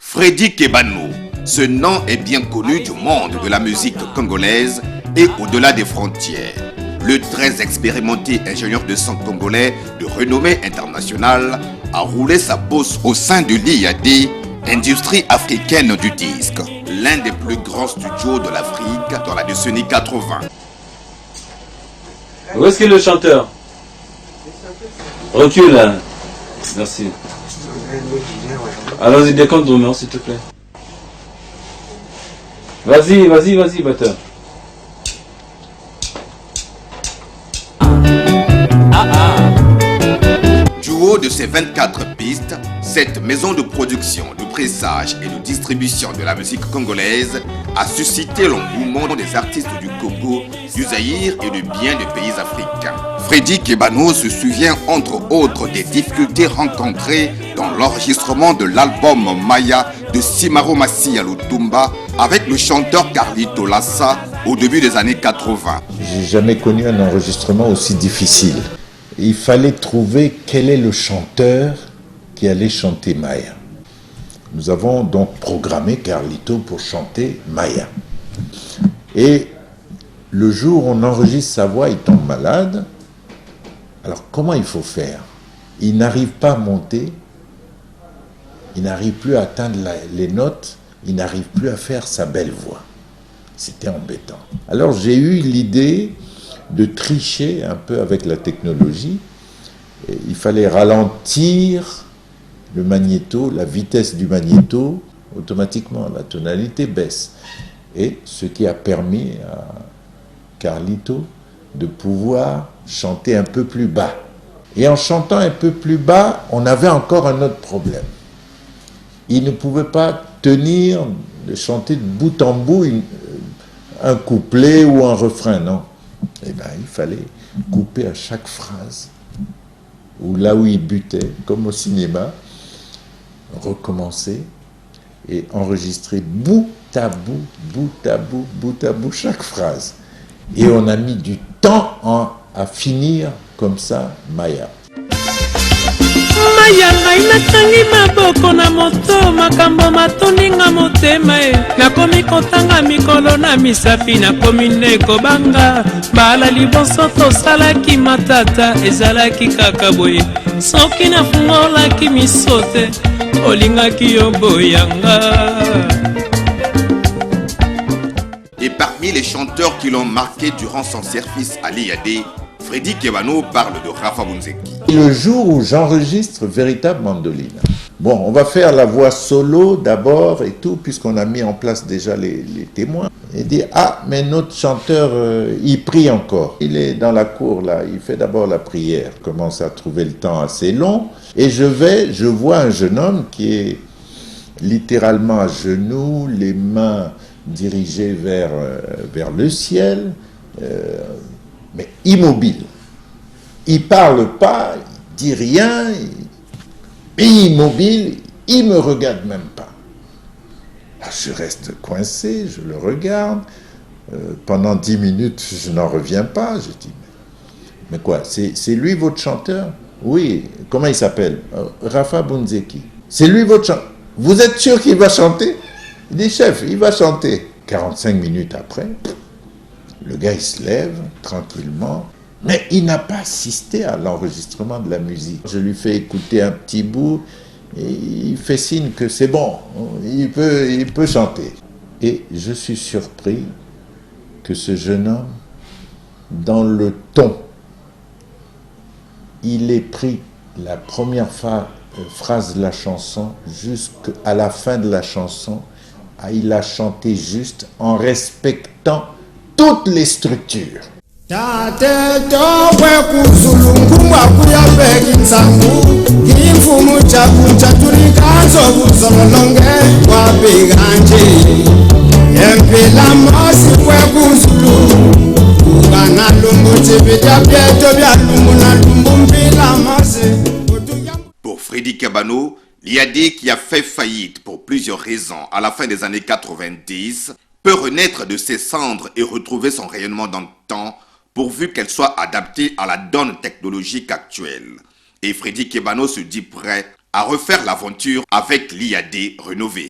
Freddy Kebano, ce nom est bien connu du monde de la musique congolaise et au-delà des frontières. Le très expérimenté ingénieur de son congolais de renommée internationale a roulé sa bosse au sein de l'IAD, industrie africaine du disque, l'un des plus grands studios de l'Afrique dans la décennie 80. Où est-ce qu'il est le chanteur? Recule là. Merci. Allons-y, décompte nos noms, s'il te plaît. Vas-y, batteur. Du haut de ces 24 pistes, cette maison de production, de pressage et de distribution de la musique congolaise a suscité l'engouement des artistes du Congo, du Zaïre et de bien des pays africains. Freddy Kebano se souvient entre autres des difficultés rencontrées dans l'enregistrement de l'album Maya de Simaro Massia Lutumba avec le chanteur Carlito Lassa au début des années 80. J'ai jamais connu un enregistrement aussi difficile. Il fallait trouver quel est le chanteur qui allait chanter Maya. Nous avons donc programmé Carlito pour chanter Maya. Et le jour où on enregistre sa voix, il tombe malade. Alors comment il faut faire? Il n'arrive pas à monter, il n'arrive plus à atteindre les notes, il n'arrive plus à faire sa belle voix. C'était embêtant. Alors j'ai eu l'idée de tricher un peu avec la technologie. Et il fallait ralentir le magnéto, la vitesse du magnéto, automatiquement la tonalité baisse. Et ce qui a permis à Carlito de pouvoir chanter un peu plus bas. Et en chantant un peu plus bas, on avait encore un autre problème. Il ne pouvait pas tenir de chanter de bout en bout un couplet ou un refrain, non. Eh bien, il fallait couper à chaque phrase, ou là où il butait, comme au cinéma, recommencer et enregistrer bout à bout chaque phrase. Et on a mis du temps à finir comme ça Maya. Maya ngai natangi maboko na moto makambo matoninga motema nakomi kotanga mikolo na misapi nakomi ndeko banga bala liboso tosalaki matata ezalaki kaka boye soki nafungolaki miso te olingaki yo boyanga. Et parmi les chanteurs qui l'ont marqué durant son service à l'IAD, Freddy Kebano parle de Rafa Bunzeki. Le jour où j'enregistre véritable mandoline. Bon, on va faire la voix solo d'abord et tout, puisqu'on a mis en place déjà les témoins. Et dit, ah, mais notre chanteur, il prie encore. Il est dans la cour là, il fait d'abord la prière. Commence à trouver le temps assez long. Et je vois un jeune homme qui est littéralement à genoux, les mains dirigées vers le ciel, mais immobile. Il parle pas, il dit rien, mais immobile, il me regarde même pas. Là, je reste coincé, je le regarde. Pendant 10 minutes, je n'en reviens pas. Je dis, mais quoi, c'est lui votre chanteur? Oui, comment il s'appelle? Rafa Bunzeki. C'est lui votre chanteur? Vous êtes sûr qu'il va chanter? Il dit, chef, il va chanter. 45 minutes après, le gars, il se lève tranquillement, mais il n'a pas assisté à l'enregistrement de la musique. Je lui fais écouter un petit bout, et il fait signe que c'est bon, il peut chanter. Et je suis surpris que ce jeune homme, dans le ton, il ait pris la première phrase de la chanson jusqu'à la fin de la chanson. Il a chanté juste en respectant toutes les structures. Pour Freddy Kebano, l'IAD qui a fait faillite pour plusieurs raisons à la fin des années 90 peut renaître de ses cendres et retrouver son rayonnement dans le temps, pourvu qu'elle soit adaptée à la donne technologique actuelle. Et Freddy Kebano se dit prêt à refaire l'aventure avec l'IAD rénové.